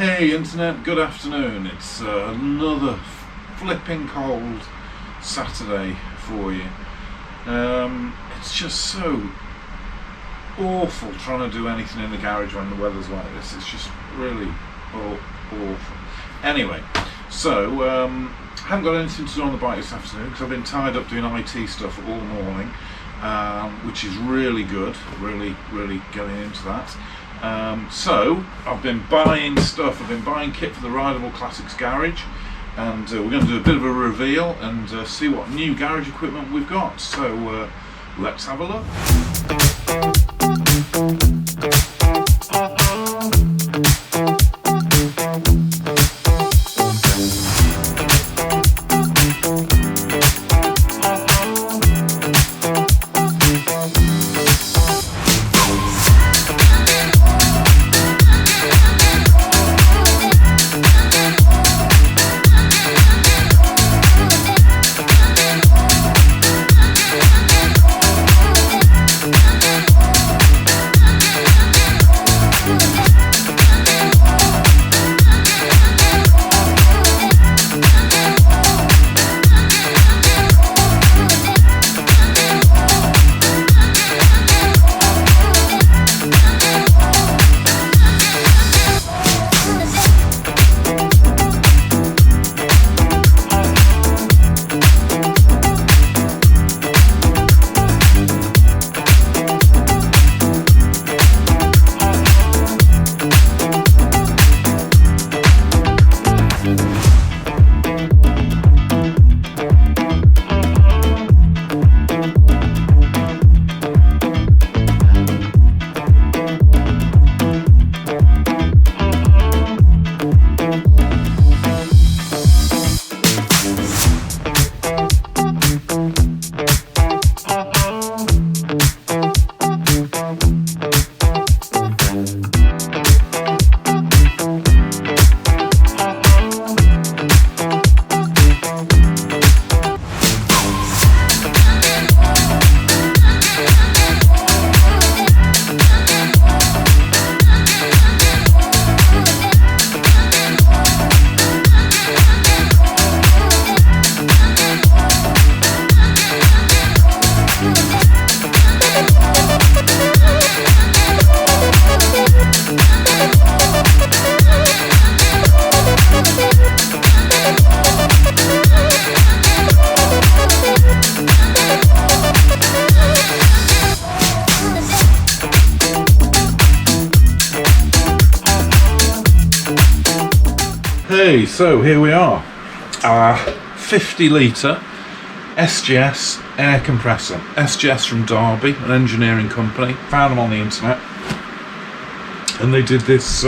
Hey internet, good afternoon. It's another flipping cold Saturday for you. It's just so awful trying to do anything in the garage when the weather's like this. It's just really awful. Anyway, so haven't got anything to do on the bike this afternoon because I've been tied up doing IT stuff all morning, which is really good, really getting into that. So I've been buying stuff. I've been buying kit for the Rideable Classics garage, and we're going to do a bit of a reveal and see what new garage equipment we've got. So let's have a look. Hey, so here we are, our 50 litre SGS air compressor. SGS from Derby, an engineering company. Found them on the internet, and they did this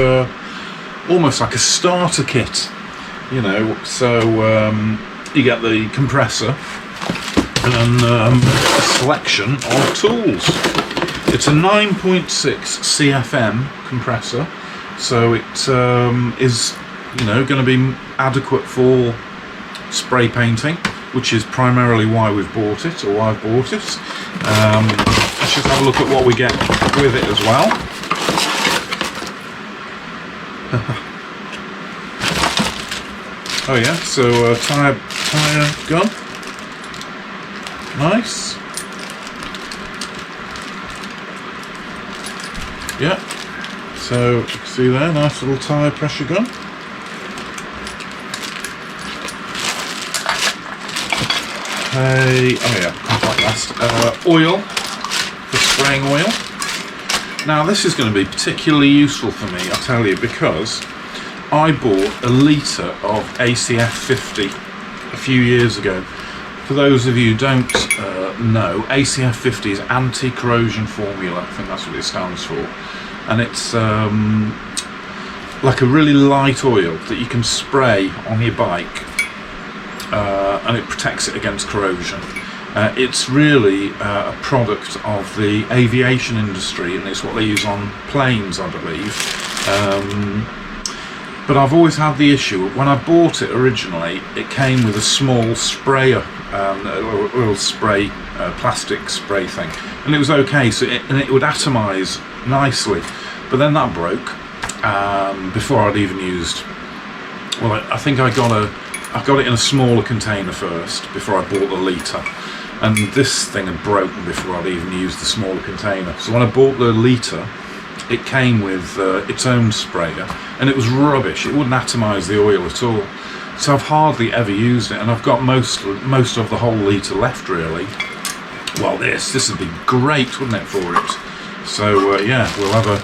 almost like a starter kit, you know. So you get the compressor and a selection of tools. It's a 9.6 CFM compressor, so it is, you know, going to be adequate for spray painting, which is primarily why we've bought it, or why I've bought it. Let's just have a look at what we get with it as well. Oh yeah, so tire gun, nice. Yeah, so you can see there, nice little tire pressure gun. Oh yeah, compact last. Oil, for spraying oil. Now this is going to be particularly useful for me, I'll tell you, because I bought a litre of ACF 50 a few years ago. For those of you who don't know, ACF 50 is anti-corrosion formula. I think that's what it stands for. And it's like a really light oil that you can spray on your bike. And it protects it against corrosion. It's really a product of the aviation industry, and it's what they use on planes, I believe. But I've always had the issue. When I bought it originally, it came with a small sprayer, a little spray, plastic spray thing, and it was okay. So it would atomize nicely, but then that broke. before I'd even used. Well, I think I got it in a smaller container first before I bought the litre, and this thing had broken before I'd even used the smaller container. So when I bought the litre, it came with its own sprayer, and it was rubbish. It wouldn't atomise the oil at all. So I've hardly ever used it, and I've got most of the whole litre left, really. Well, this would be great, wouldn't it, for it? So yeah, we'll have a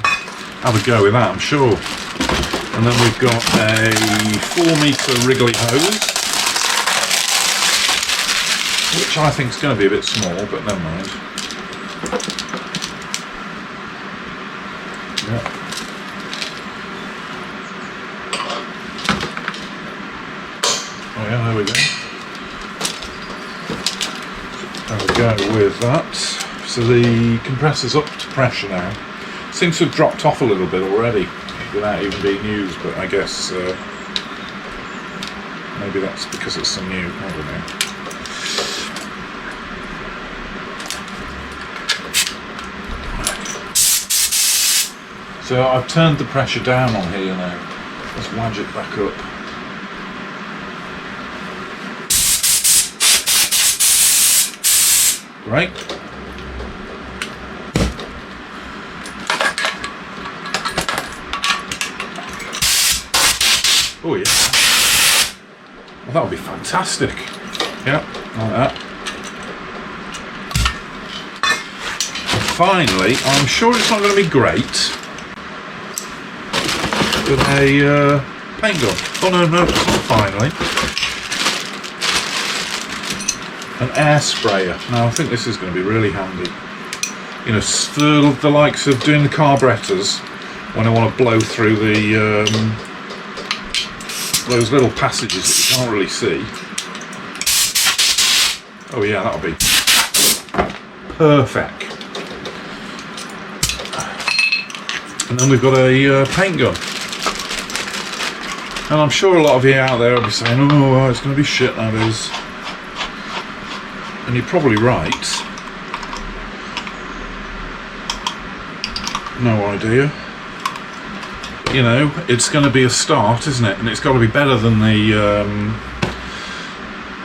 go with that, I'm sure. And then we've got a 4-metre Wrigley hose, which I think is going to be a bit small, but never mind. Yeah. Oh yeah, there we go. There we go with that. So the compressor's up to pressure now. Seems to have dropped off a little bit already without even being used, but I guess maybe that's because it's so new. I don't know. So I've turned the pressure down on here now. Let's wedge it back up. Right. Oh yeah. Well, that would be fantastic. Yeah, like that. Finally, I'm sure it's not going to be great, but a paint gun. Oh no, it's not finally. An air sprayer. Now I think this is going to be really handy. You know, for the likes of doing the carburettors, when I want to blow through the those little passages that you can't really see. Oh yeah, that'll be perfect. And then we've got a paint gun. And I'm sure a lot of you out there will be saying, oh, it's going to be shit, that is. And you're probably right. No idea. You know, it's going to be a start, isn't it? And it's got to be better than the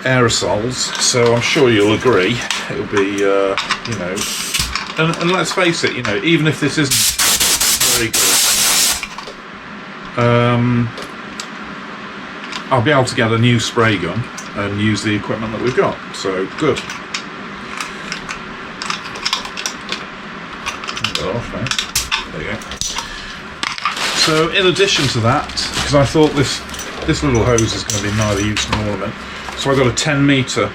aerosols. So I'm sure you'll agree. It'll be, you know, and let's face it, you know, even if this isn't very good, I'll be able to get a new spray gun and use the equipment that we've got. So good. There you go. So in addition to that, because I thought this little hose is going to be neither use nor ornament, so I got a 10-metre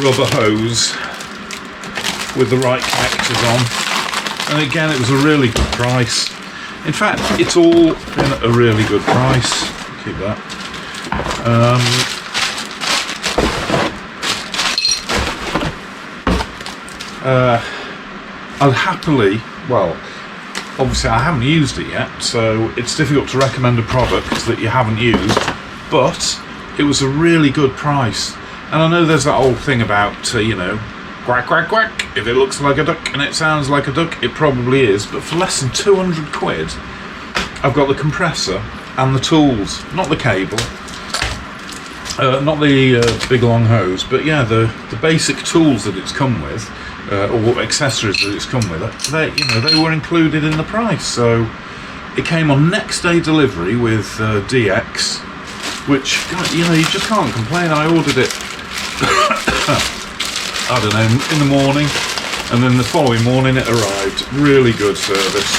rubber hose with the right connectors on, and again it was a really good price. In fact, it's all been at a really good price. Keep that. I'll happily, well, obviously I haven't used it yet, so it's difficult to recommend a product that you haven't used, but it was a really good price. And I know there's that old thing about, you know, quack, quack, quack, if it looks like a duck and it sounds like a duck, it probably is, but for less than 200 quid, I've got the compressor and the tools, not the cable, not the big long hose, but yeah, the basic tools that it's come with, or accessories that it's come with, they were included in the price. So it came on next day delivery with DX, which, you know, you just can't complain. I ordered it, I don't know, in the morning, and then the following morning it arrived. Really good service.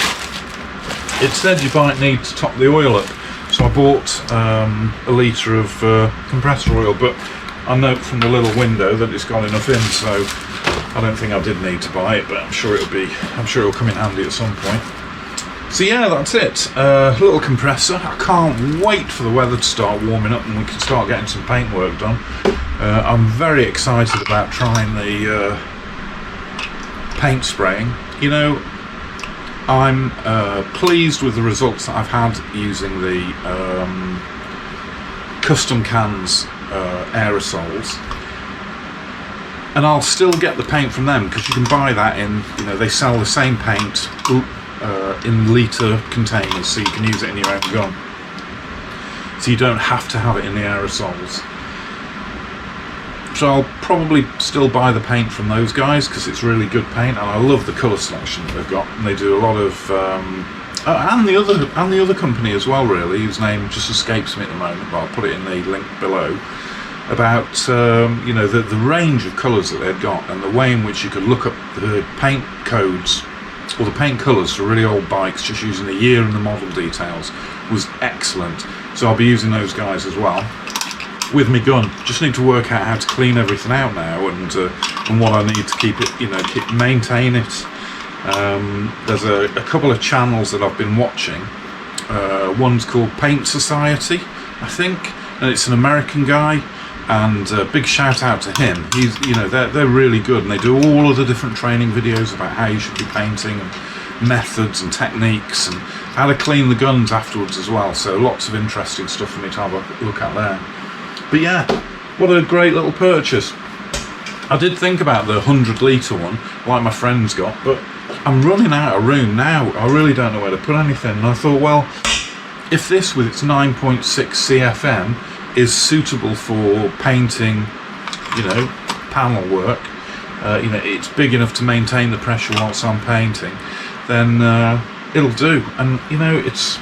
It said you might need to top the oil up, so I bought a litre of compressor oil, but I note from the little window that it's got enough in, so I don't think I did need to buy it, but I'm sure it'll come in handy at some point. So yeah, that's it. Little compressor. I can't wait for the weather to start warming up and we can start getting some paint work done. I'm very excited about trying the paint spraying. You know, I'm pleased with the results that I've had using the custom cans aerosols, and I'll still get the paint from them because you can buy that in, you know, they sell the same paint. Ooh, in litre containers, so you can use it in your own gun. So you don't have to have it in the aerosols. So I'll probably still buy the paint from those guys because it's really good paint, and I love the colour selection that they've got. And they do a lot of, and the other company as well, really, whose name just escapes me at the moment. But I'll put it in the link below. About you know, the range of colours that they've got, and the way in which you could look up the paint codes or the paint colours for really old bikes just using the year and the model details was excellent. So I'll be using those guys as well with my gun. Just need to work out how to clean everything out now, and what I need to keep it, you know, maintain it. There's a couple of channels that I've been watching. One's called Paint Society, I think, and it's an American guy. And big shout out to him. He's, you know, they're really good, and they do all of the different training videos about how you should be painting and methods and techniques and how to clean the guns afterwards as well. So lots of interesting stuff for me to have a look at there. But yeah, what a great little purchase. I did think about the 100 litre one, like my friend's got, but I'm running out of room now. I really don't know where to put anything. And I thought, well, if this with its 9.6 CFM is suitable for painting, you know, panel work, you know, it's big enough to maintain the pressure whilst I'm painting, then it'll do. And you know, it's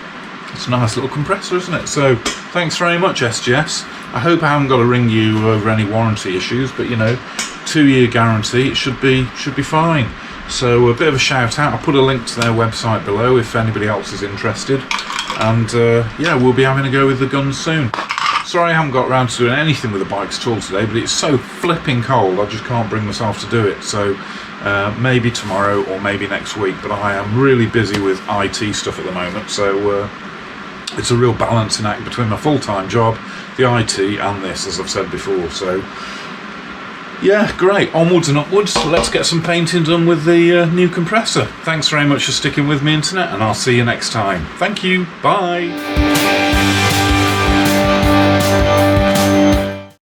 a nice little compressor, isn't it? So thanks very much, SGS. I hope I haven't got to ring you over any warranty issues, but you know, 2-year guarantee, it should be fine. So a bit of a shout out. I'll put a link to their website below if anybody else is interested. And yeah, we'll be having a go with the guns soon. Sorry I haven't got around to doing anything with the bikes at all today, but it's so flipping cold, I just can't bring myself to do it. So maybe tomorrow or maybe next week, but I am really busy with IT stuff at the moment, so it's a real balancing act between my full-time job, the IT, and this, as I've said before. So yeah, great, onwards and upwards. Let's get some painting done with the new compressor. Thanks very much for sticking with me, internet, and I'll see you next time. Thank you, bye.